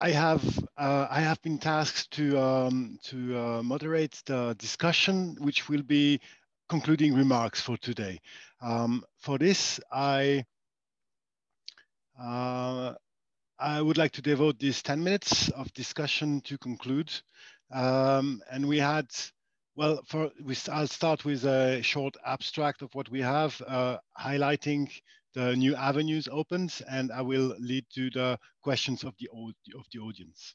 I have been tasked to moderate the discussion, which will be concluding remarks for today. For this, uh, I would like to devote these 10 minutes of discussion to conclude. And we had, well, I'll start with a short abstract of what we have, highlighting the new avenues opened, and I will lead to the questions of the audience.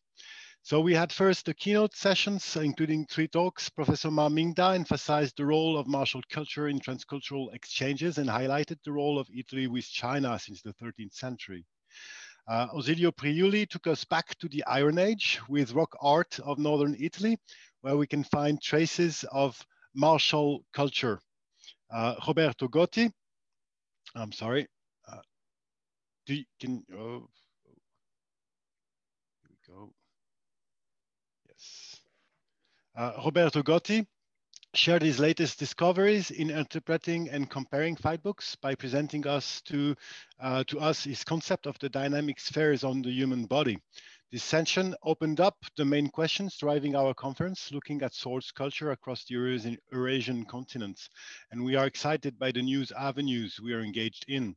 So we had first the keynote sessions, including 3 talks. Professor Ma Mingda emphasized the role of martial culture in transcultural exchanges and highlighted the role of Italy with China since the 13th century. Ausilio Priuli took us back to the Iron Age with rock art of northern Italy, where we can find traces of martial culture. Roberto Gotti, I'm sorry, oh, here we go. Yes. Roberto Gotti shared his latest discoveries in interpreting and comparing fight books by presenting to us his concept of the dynamic spheres on the human body. This session opened up the main questions driving our conference, looking at swords culture across the Eurasian continent. And we are excited by the new avenues we are engaged in.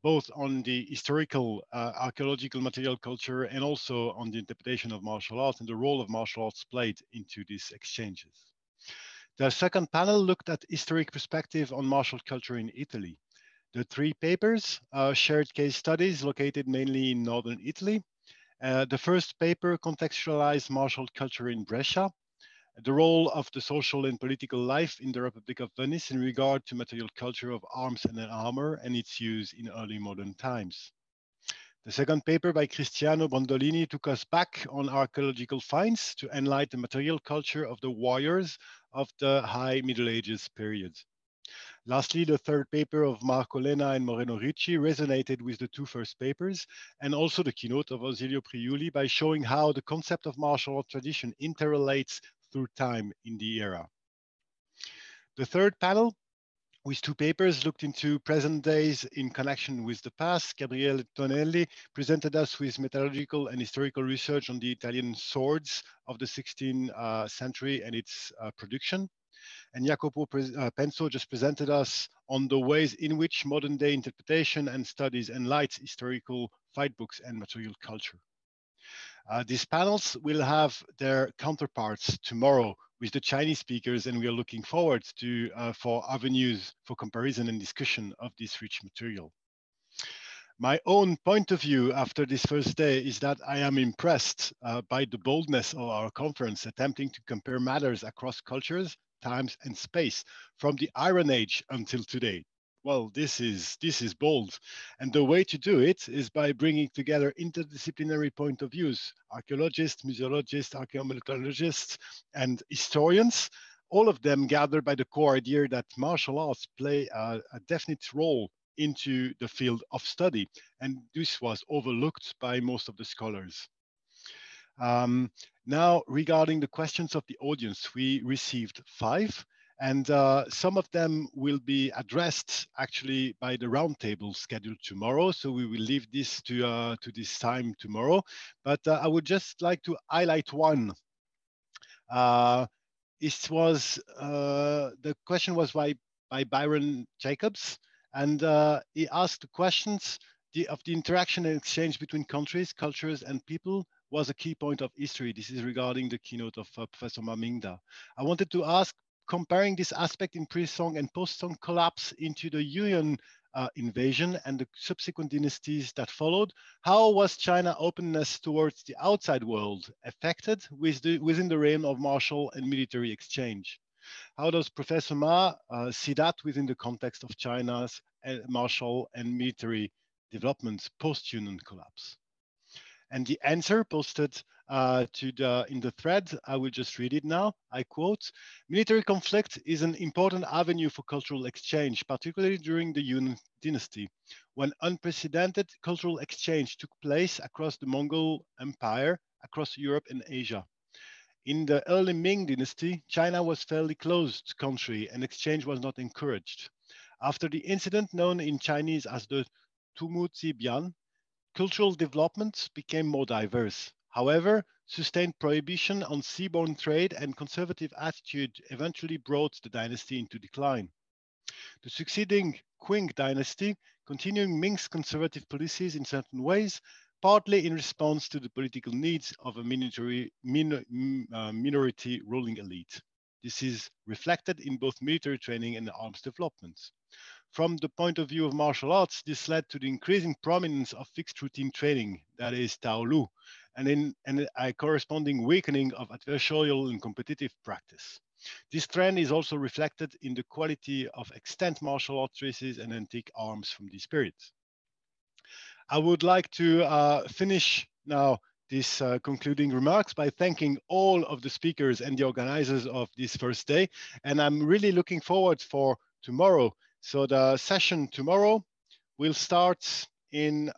Both on the historical, archaeological material culture and also on the interpretation of martial arts and the role of martial arts played into these exchanges. The second panel looked at historic perspective on martial culture in Italy. The 3 papers shared case studies located mainly in northern Italy. The first paper contextualized martial culture in Brescia, the role of the social and political life in the Republic of Venice in regard to material culture of arms and armor and its use in early modern times. The second paper by Cristiano Brondolini took us back on archaeological finds to enlighten the material culture of the warriors of the High Middle Ages period. Lastly, the third paper of Marco Lena and Moreno Ricci resonated with the 2 first papers, and also the keynote of Ausilio Priuli by showing how the concept of martial art tradition interrelates through time in the era. The third panel with 2 papers looked into present days in connection with the past. Gabriele Tonelli presented us with metallurgical and historical research on the Italian swords of the 16th century and its production. And Jacopo Penso just presented us on the ways in which modern day interpretation and studies enlights historical fight books and material culture. These panels will have their counterparts tomorrow with the Chinese speakers, and we are looking forward to for avenues for comparison and discussion of this rich material. My own point of view after this first day is that I am impressed by the boldness of our conference, attempting to compare matters across cultures, times, and space from the Iron Age until today. Well, this is bold. And the way to do it is by bringing together interdisciplinary point of views, archaeologists, museologists, archaeometallurgists, and historians, all of them gathered by the core idea that martial arts play a definite role into the field of study. And this was overlooked by most of the scholars. Now, regarding the questions of the audience, we received 5. And some of them will be addressed actually by the roundtable scheduled tomorrow. So we will leave this to this time tomorrow. But I would just like to highlight one. It was the question was by Byron Jacobs, and he asked the questions of the interaction and exchange between countries, cultures, and people was a key point of history. This is regarding the keynote of Professor Ma Mingda. I wanted to ask, comparing this aspect in pre-Song and post-Song collapse into the Yuan invasion and the subsequent dynasties that followed, how was China openness towards the outside world affected within the realm of martial and military exchange? How does Professor Ma see that within the context of China's martial and military developments post-Yuan collapse? And the answer posted in the thread, I will just read it now. I quote, "Military conflict is an important avenue for cultural exchange, particularly during the Yuan dynasty, when unprecedented cultural exchange took place across the Mongol Empire, across Europe and Asia. In the early Ming dynasty, China was a fairly closed country and exchange was not encouraged. After the incident known in Chinese as the Tumutsi Bian, cultural development became more diverse. However, sustained prohibition on seaborne trade and conservative attitude eventually brought the dynasty into decline. The succeeding Qing dynasty continuing Ming's conservative policies in certain ways, partly in response to the political needs of a minority ruling elite. This is reflected in both military training and arms development. From the point of view of martial arts, this led to the increasing prominence of fixed routine training, that is Taolu, and a corresponding weakening of adversarial and competitive practice. This trend is also reflected in the quality of extant martial art traces and antique arms from this period. I would like to finish now these concluding remarks by thanking all of the speakers and the organizers of this first day. And I'm really looking forward for tomorrow. So the session tomorrow will start in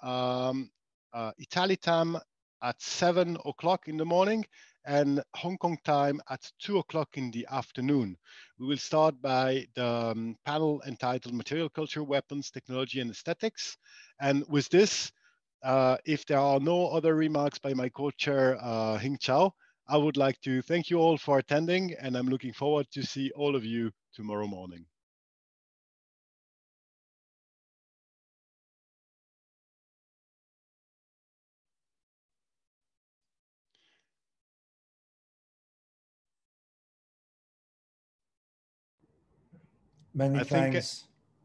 Italy time at 7 o'clock in the morning and Hong Kong time at 2 o'clock in the afternoon. We will start by the panel entitled Material Culture, Weapons, Technology and Aesthetics. And with this, if there are no other remarks by my co-chair, Hing Chao, I would like to thank you all for attending, and I'm looking forward to see all of you tomorrow morning.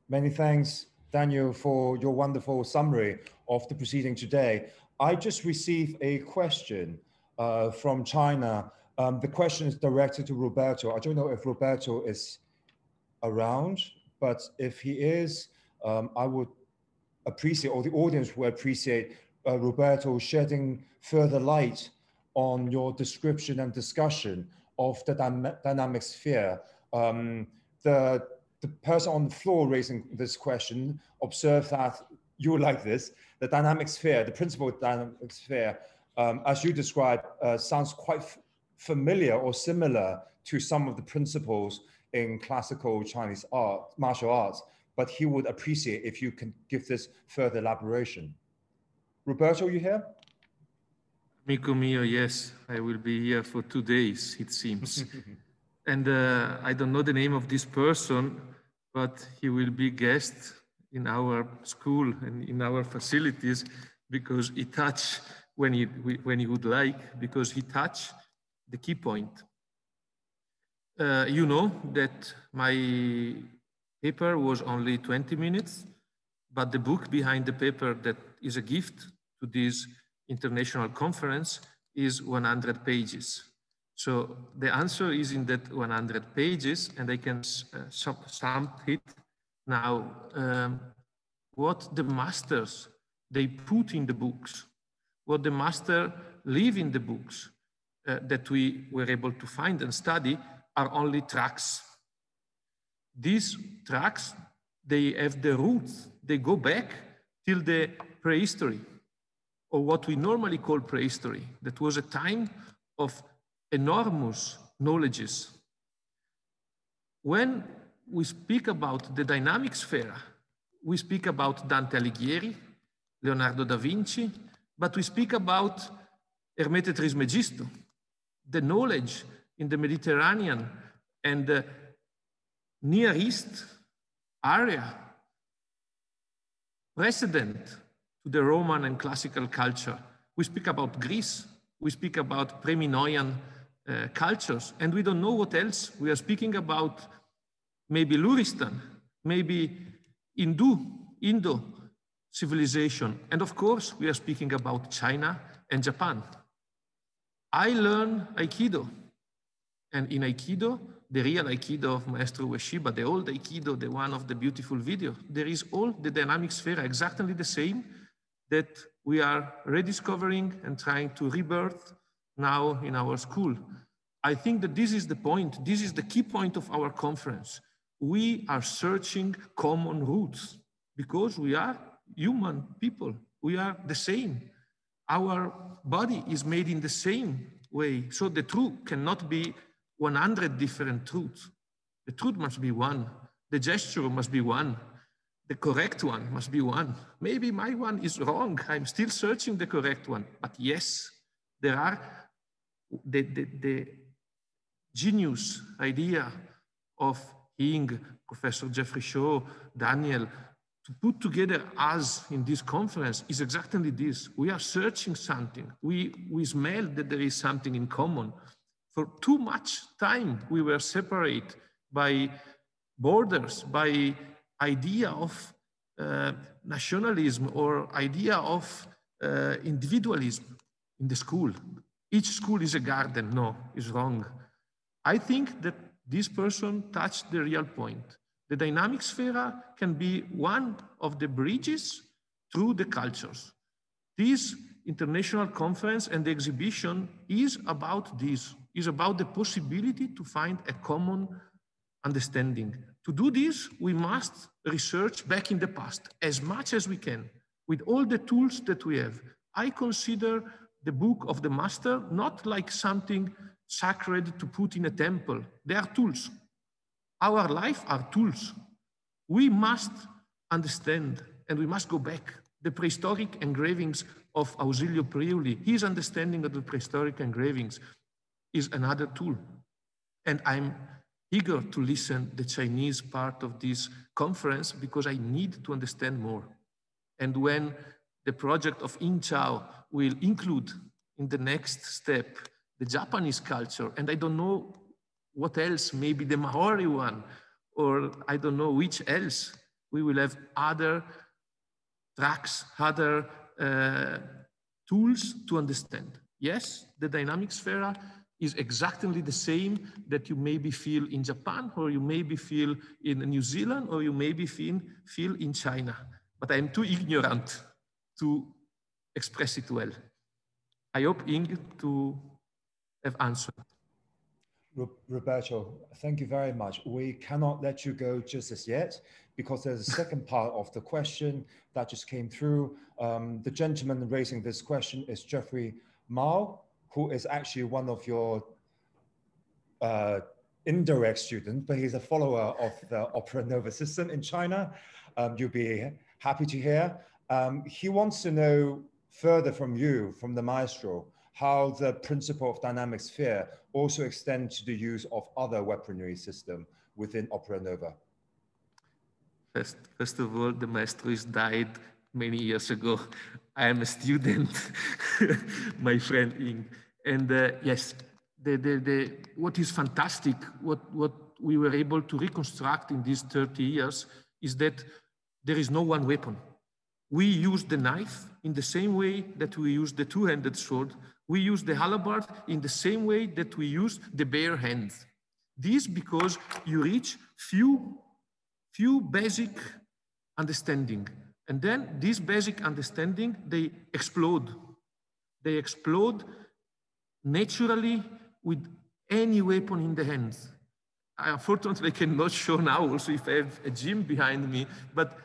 Many thanks, Daniel, for your wonderful summary of the proceeding today. I just received a question from China. The question is directed to Roberto. I don't know if Roberto is around, but if he is, I would appreciate, or the audience would appreciate Roberto shedding further light on your description and discussion of the dynamic sphere. The person on the floor raising this question observed that you like this, the dynamic sphere, the principle of dynamic sphere, as you described, sounds quite familiar or similar to some of the principles in classical Chinese art, martial arts, but he would appreciate if you can give this further elaboration. Roberto, you here? Amico mio, yes, I will be here for 2 days, it seems. And I don't know the name of this person, but he will be guest in our school and in our facilities because he touch when he would like, because he touch the key point. You know that my paper was only 20 minutes, but the book behind the paper that is a gift to this international conference is 100 pages. So the answer is in that 100 pages, and I can sum it now. What the masters, they put in the books, what the master leave in the books that we were able to find and study are only tracks. These tracks, they have the roots, they go back till the prehistory, or what we normally call prehistory. That was a time of enormous knowledges. When we speak about the dynamic sphere, we speak about Dante Alighieri, Leonardo da Vinci, but we speak about Hermete Trismegisto, the knowledge in the Mediterranean and the Near East area, precedent to the Roman and classical culture. We speak about Greece, we speak about pre-Minoan cultures, and we don't know what else. We are about maybe Luristan, maybe Indo civilization, and of course, we are speaking about China and Japan. I learned Aikido, and in Aikido, the real Aikido of Maestro Ueshiba, the old Aikido, the one of the beautiful video, there is all the dynamic sphere exactly the same that we are rediscovering and trying to rebirth now in our school. I think that this is the point, this is the key point of our conference. We are searching common roots because we are human people. We are the same. Our body is made in the same way. So the truth cannot be 100 different truths. The truth must be one. The gesture must be one. the correct one must be one. Maybe my one is wrong. I'm still searching the correct one. But yes, there are the genius idea of ENG, Professor Jeffrey Shaw, Daniel, to put together us in this conference is exactly this. We are searching something. We smell that there is something in common. For too much time, we were separated by borders, by idea of nationalism or idea of individualism in the school. Each school is a garden. No, it's wrong. I think that this person touched the real point. The dynamic sphere can be one of the bridges through the cultures. This international conference and the exhibition is about this, is about the possibility to find a common understanding. To do this, we must research back in the past as much as we can with all the tools that we have. I consider the book of the master not like something sacred to put in a temple. They are tools. Our life are tools. We must understand and we must go back. The prehistoric engravings of Ausilio Priuli, his understanding of the prehistoric engravings is another tool. And I'm eager to listen the Chinese part of this conference because I need to understand more. And when the project of Ying Chao will include in the next step the Japanese culture, and I don't know what else, maybe the Maori one, or I don't know which else, we will have other tracks, other tools to understand. Yes, the dynamic sphere is exactly the same that you maybe feel in Japan, or you maybe feel in New Zealand, or you maybe feel in China. But I'm too ignorant to express it well. I hope Ying to have answered. Roberto, thank you very much. We cannot let you go just as yet because there's a second part of the question that just came through. The gentleman raising this question is Jeffrey Mao, who is actually one of your indirect students, but he's a follower of the Opera Nova system in China. You'll be happy to hear. He wants to know further from you, from the maestro, how the principle of dynamic sphere also extends to the use of other weaponry system within Opera Nova. First of all, the maestro is died many years ago. I am a student, my friend Ying. And yes, what is fantastic, what we were able to reconstruct in these 30 years is that there is no one weapon. We use the knife in the same way that we use the two-handed sword. We use the halberd in the same way that we use the bare hand. This because you reach few basic understanding. And then this basic understanding, they explode. They explode naturally with any weapon in the hands. Unfortunately, I cannot show now also if I have a gym behind me, but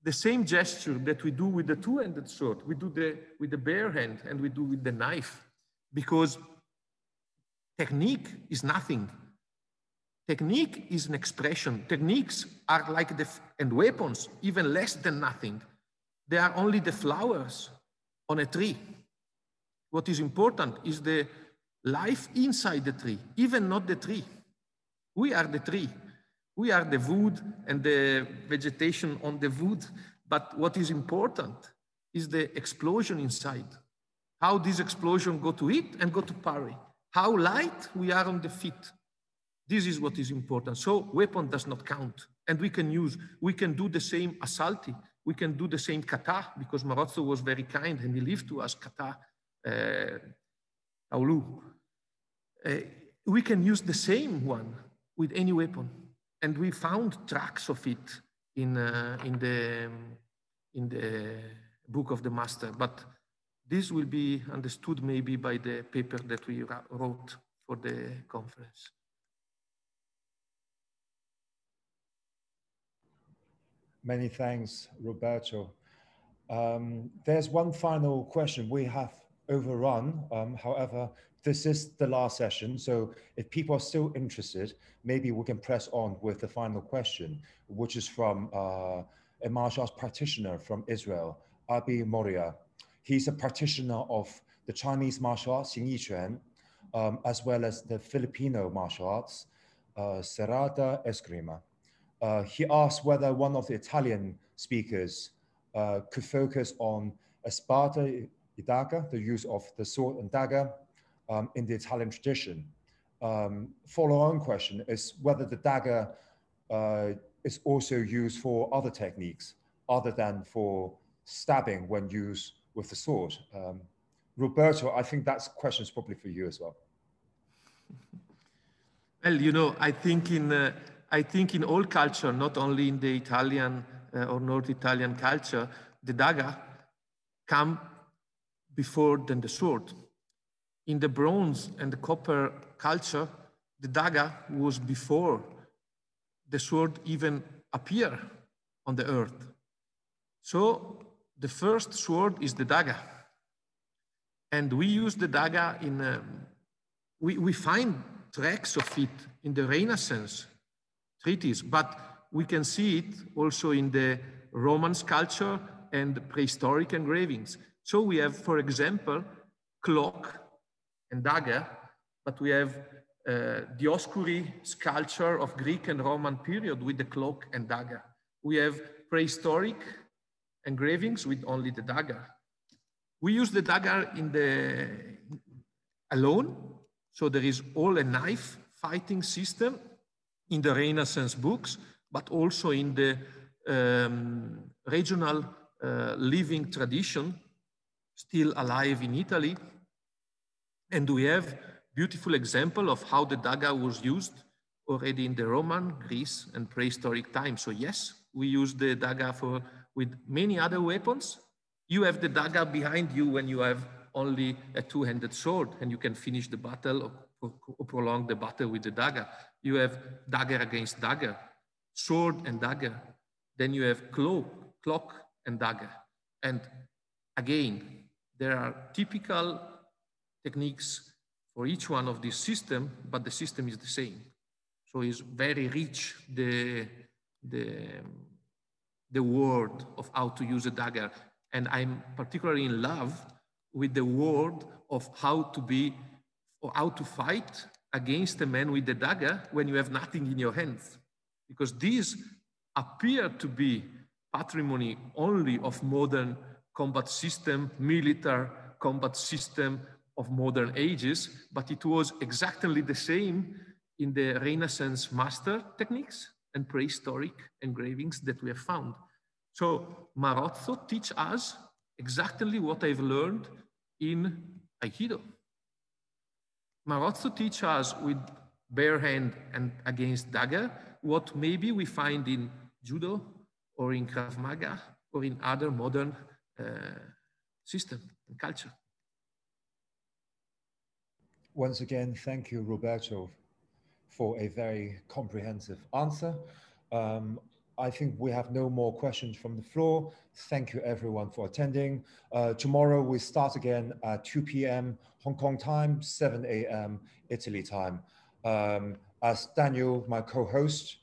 the same gesture that we do with the two-handed sword, we do with the bare hand and we do with the knife, because technique is nothing. Technique is an expression. Techniques are like and weapons, even less than nothing. They are only the flowers on a tree. What is important is the life inside the tree, even not the tree. We are the tree. We are the wood and the vegetation on the wood. But what is important is the explosion inside. How this explosion go to it and go to parry. How light we are on the feet. This is what is important. So weapon does not count. And we can do the same assalti. We can do the same kata, because Marozzo was very kind and he lived to us kata, Taolu. We can use the same one with any weapon. And we found tracks of it in the book of the master. But this will be understood maybe by the paper that we wrote for the conference. Many thanks, Roberto. There's one final question. We have overrun. However, this is the last session. So if people are still interested, maybe we can press on with the final question, which is from a martial arts practitioner from Israel, Abi Moria. He's a practitioner of the Chinese martial arts, Xing Yiquan, as well as the Filipino martial arts, Serrada Eskrima. He asked whether one of the Italian speakers could focus on espada y daga, the use of the sword and dagger in the Italian tradition. Follow-on question is whether the dagger is also used for other techniques other than for stabbing when used with the sword. Roberto, I think that question is probably for you as well. Well, you know, I think in all culture, not only in the Italian or North Italian culture, the dagger come before than the sword. In the bronze and the copper culture, the dagger was before the sword even appear on the earth. So the first sword is the dagger. And we use the dagger in, we find tracks of it in the Renaissance treaties, but we can see it also in the Roman sculpture and prehistoric engravings. So we have, for example, clock and dagger, but we have Dioscuri sculpture of Greek and Roman period with the clock and dagger. We have prehistoric engravings with only the dagger. We use the dagger in the alone, so there is all a knife fighting system in the Renaissance books, but also in the regional living tradition still alive in Italy. And we have beautiful example of how the dagger was used already in the Roman, Greece, and prehistoric times. So yes, we use the dagger with many other weapons. You have the dagger behind you when you have only a two-handed sword and you can finish the battle or prolong the battle with the dagger. You have dagger against dagger, sword and dagger. Then you have clock and dagger. And again, there are typical techniques for each one of these systems, but the system is the same. So it's very rich, the word of how to use a dagger. And I'm particularly in love with the word of how to be, or how to fight against a man with the dagger when you have nothing in your hands. Because these appear to be patrimony only of modern combat system, military combat system of modern ages, but it was exactly the same in the Renaissance master techniques and prehistoric engravings that we have found. So Marozzo teach us exactly what I've learned in Aikido. Marozzo teach us with bare hand and against dagger what maybe we find in Judo or in Krav Maga or in other modern system and culture. Once again, thank you, Roberto, for a very comprehensive answer. I think we have no more questions from the floor. Thank you everyone for attending. Tomorrow we start again at 2 p.m. Hong Kong time, 7 a.m. Italy time. As Daniel, my co-host,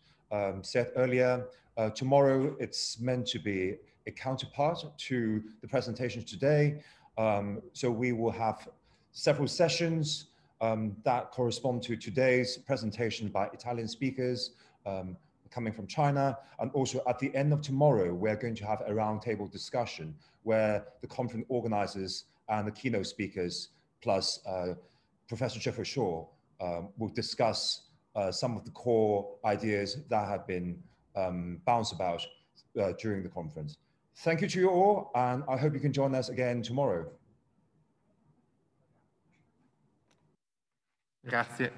said earlier, tomorrow it's meant to be a counterpart to the presentations today. So we will have several sessions that correspond to today's presentation by Italian speakers coming from China. And also at the end of tomorrow, we're going to have a roundtable discussion where the conference organizers and the keynote speakers, plus Professor Jeffrey Shaw, will discuss some of the core ideas that have been bounced about during the conference. Thank you to you all, and I hope you can join us again tomorrow. Grazie.